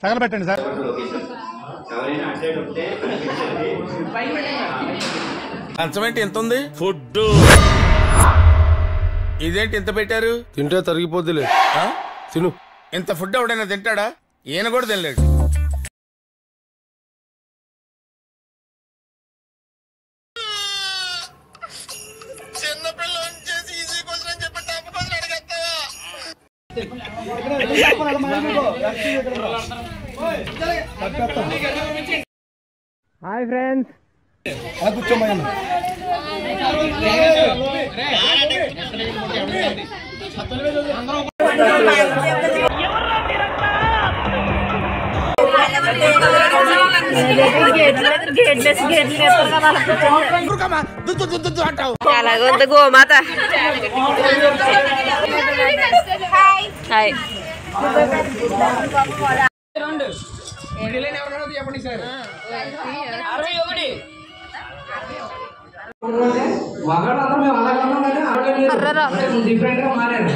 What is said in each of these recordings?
తగలబెట్టండి sir. కంచమేంటి ఎంత ఉంది? Food ఇదేంటి ఇంత పెట్టారు? తింటే తరిగిపోద్దిలే, తిను. ఇంత ఫుడ్ ఎవడైనా తింటాడా? ఈయన కూడా తినలేడు. Hi friends, కూర్చోమయ్యా. ఎలాగొంది గోమాత. హాయ్ డిఫరెంట్ గా మారారు.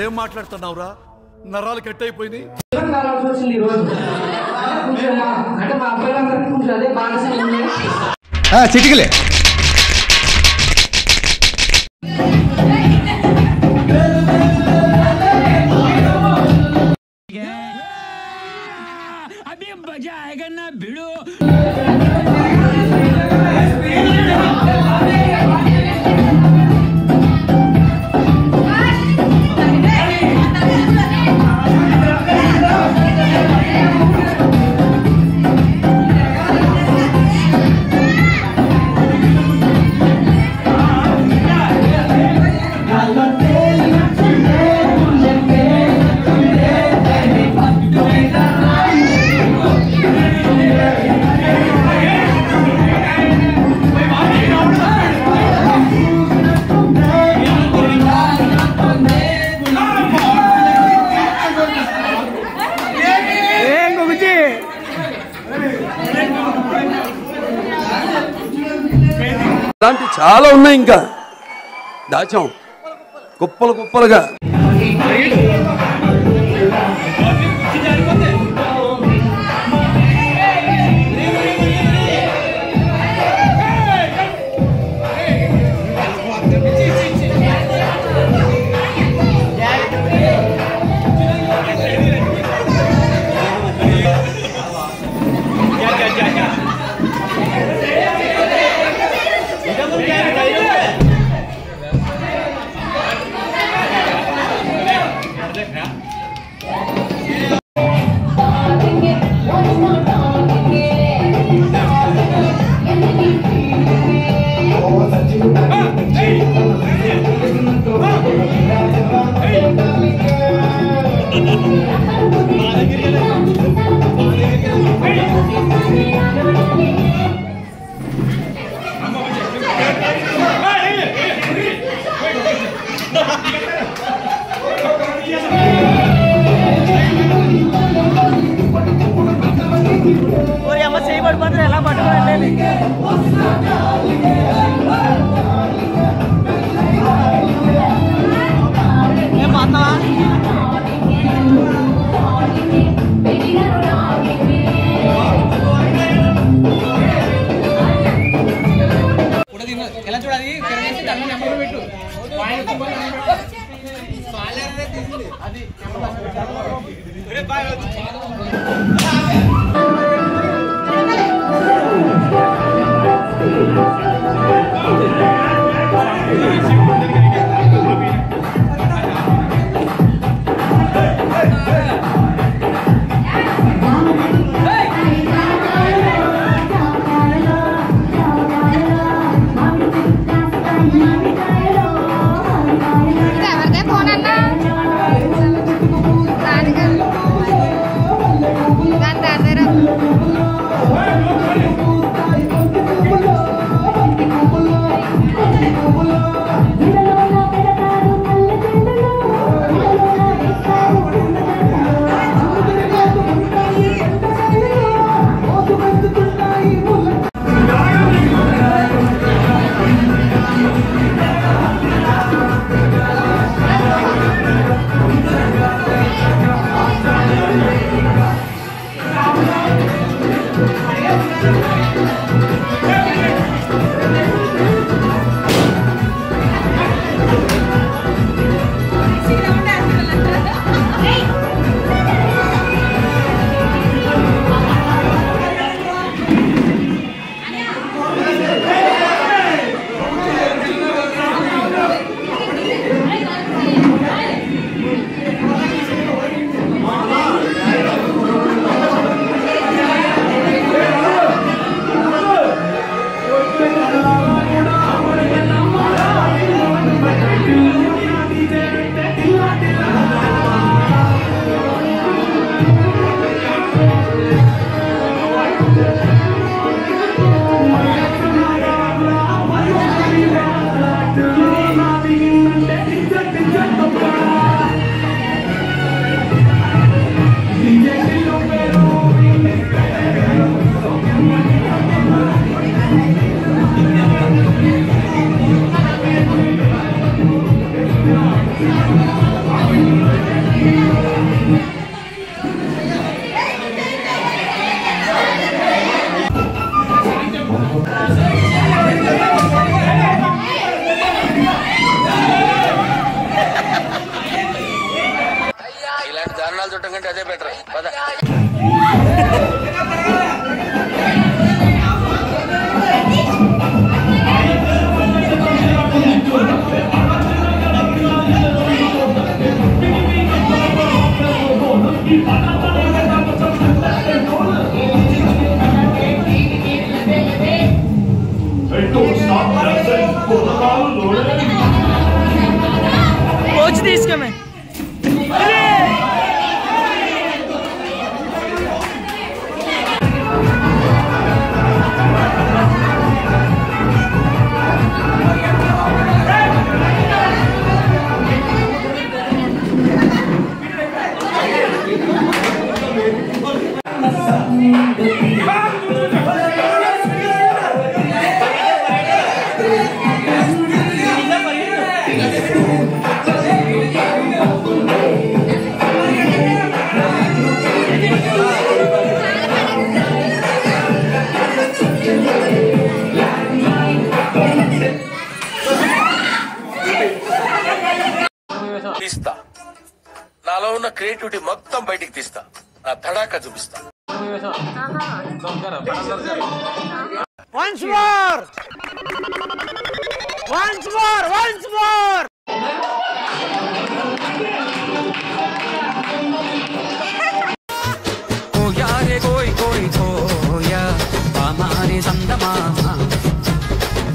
ఏం మాట్లాడుతున్నావురా? నరాలు కట్ అయిపోయింది. వచ్చింది ఈరోజు. అంటే మా అబ్బాయిలందరికీ కొంచెం అదే బాగా చిటికలే. అలాంటి చాలా ఉన్నాయి, ఇంకా దాచాం కుప్పలు కుప్పలుగా. ఎలా పట్టుకోండి. ఎలా చూడాలి? నెంబర్ పెట్టు. Míralo, చూడటం కంటే అదే బెటర్ పద. తీసుకోమే తీస్తా. నాలో ఉన్న క్రియేటివిటీ మొత్తం బయటికి తీస్తా. నా తడాకా చూపిస్తా. Once more! Once more! Once more! ओ यारे कोई कोई खोया हमारे संदमा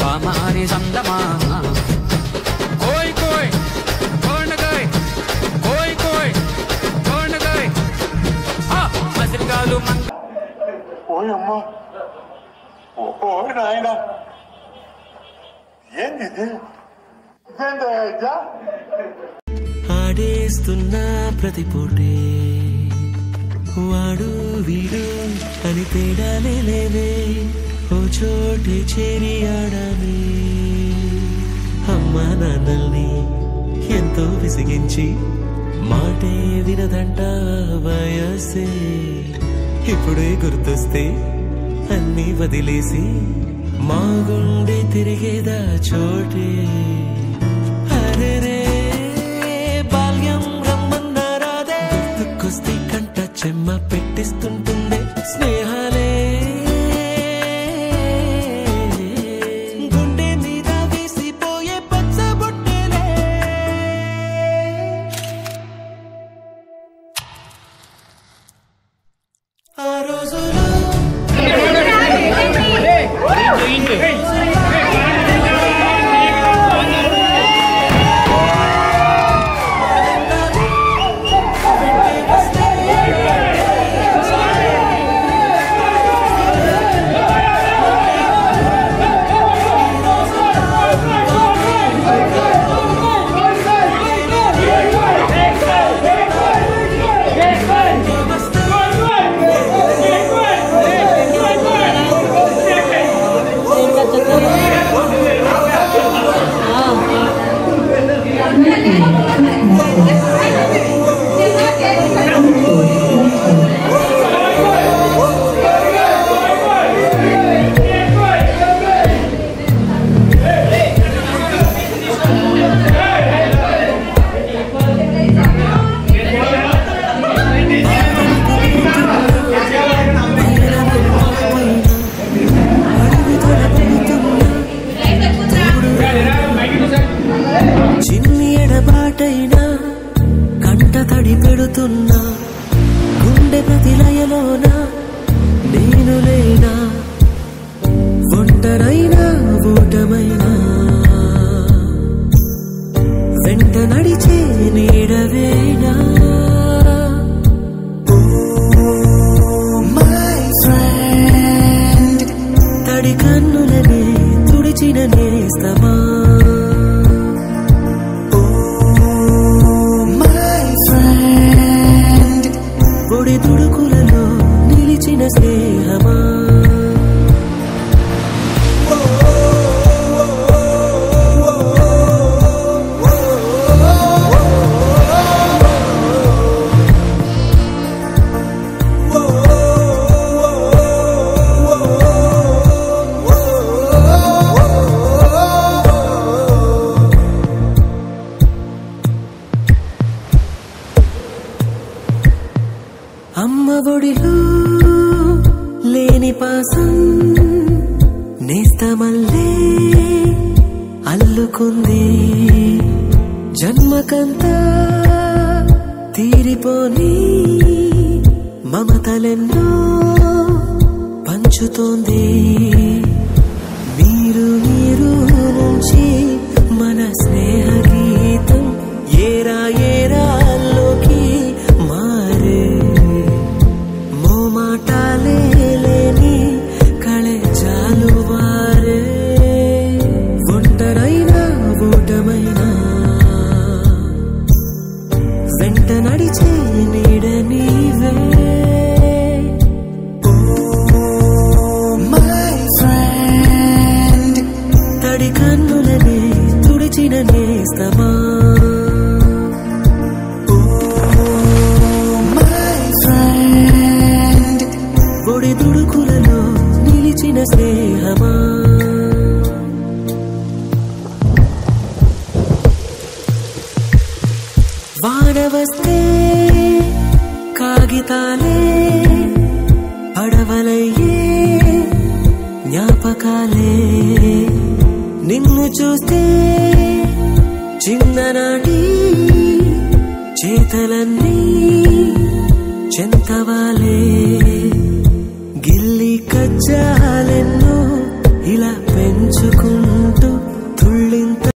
हमारे संदमा कोई कोई छोड़ गए कोई कोई छोड़ गए हाँ मजकालू मंग ఓయ్ అమ్మా ఓయ్ నాయనా ఏంది ఇది ఇదేంటయ్యా ఆడేస్తున్నా ప్రతి పూటే వాడు వీడు అని తేడాలే లేవే ఓ చోటే చేరి ఆడామే అమ్మా నాన్నల్ని ఎంతో విసిగించి మాటే వినదంట వయసే ఇప్పుడే గుర్తొస్తే అన్నీ వదిలేసి మా గుండె తిరిగేదా చోటే అరే బాల్యం రమ్మన్నారాదే గుర్తుకొస్తే కంట చెమ్మ పెట్టిస్తుంటుందే స్నేహాలే గుండె మీద వేసిపోయే పచ్చబొట్టెలే ఆ రోజులో చిన్ని ఎడబాటైనా కంట తడి పెడుతున్నా గుండె ప్రతి లయలోన నేను లేనా ఒంటరైనా ఓటమైనా వెంట నడిచే నీడవేనా మై ఫ్రెండ్ తడి కన్నులనే తుడిచిన నేస్తమా పొడి తుడుకులలో నిలిచిన స్నేహమా అమ్మ ఒడిలో లేని పాసం నేస్తమల్లే అల్లుకుంది జన్మకంతా తీరిపోని మమతలెన్నో పంచుతోంది మీరు నుంచి మన స్నేహ గీతం ఏరా ఏరాల్లోకి మారే మోమాటాలే లేని కళే జాలువారే ఒంటరైనా ఓటమైనా వెంట నడిచే నీడ నీవే తడి కన్నులనే తుడిచిన నేస్తమా ఒడి దుడుకులలో నిలిచిన స్నేహమా వాన వస్తే కాగితాలే పడవలయ్యే జ్ఞాపకాలే నిన్ను చూస్తే చిన్ననాటి చేతలన్నీ చెంతవాలే గిల్లి కజ్జాలెన్నో ఇలా పెంచుకుంటూ